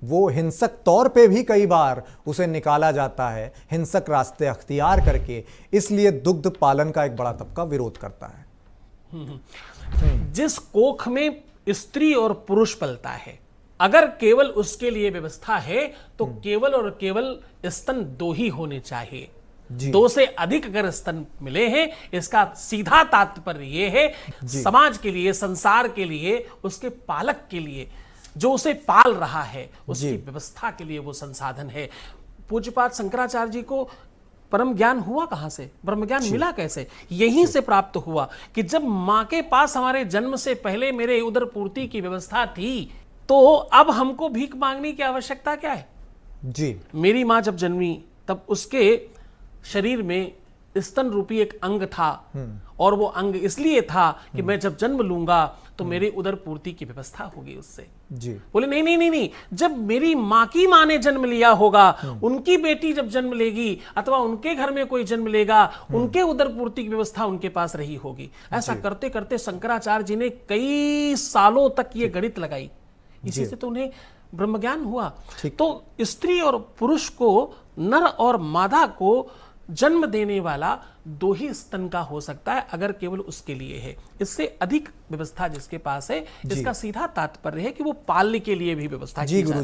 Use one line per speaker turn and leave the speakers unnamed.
वो हिंसक तौर पे भी कई बार उसे निकाला जाता है, हिंसक रास्ते अख्तियार करके। इसलिए दुग्ध पालन का एक बड़ा तबका विरोध करता है।
जिस कोख में स्त्री और पुरुष पलता है, अगर केवल उसके लिए व्यवस्था है तो केवल और केवल स्तन 2 ही होने चाहिए। 2 से अधिक अगर स्तन मिले हैं, इसका सीधा तात्पर्य यह है समाज के लिए, संसार के लिए, उसके पालक के लिए, जो उसे पाल रहा है, उसकी व्यवस्था के लिए वो संसाधन है। पूज्यपाद शंकराचार्य जी को परम ज्ञान हुआ कहां से, ब्रह्म ज्ञान मिला कैसे? यहीं से प्राप्त हुआ कि जब मां के पास हमारे जन्म से पहले मेरे उदर पूर्ति की व्यवस्था थी, तो अब हमको भीख मांगने की आवश्यकता क्या है?
जी,
मेरी मां जब जन्मी तब उसके शरीर में स्तन रूपी एक अंग था, और वो अंग इसलिए था कि मैं जब जन्म लूंगा तो मेरी उदर पूर्ति की व्यवस्था होगी उससे।
जी।
बोले नहीं नहीं नहीं नहीं, जब मेरी मां की मां ने जन्म लिया होगा, उनकी बेटी जब जन्म लेगी अथवा उनके घर में कोई जन्म लेगा, उनके उदर पूर्ति की व्यवस्था उनके पास रही होगी। ऐसा करते करते शंकराचार्य जी ने कई सालों तक ये गणित लगाई, इसी से तो उन्हें ब्रह्म ज्ञान हुआ। तो स्त्री और पुरुष को, नर और मादा को जन्म देने वाला 2 ही स्तन का हो सकता है, अगर केवल उसके लिए है। इससे अधिक व्यवस्था जिसके पास है, इसका सीधा तात्पर्य है कि वो पालने के लिए भी व्यवस्था की जा रही है।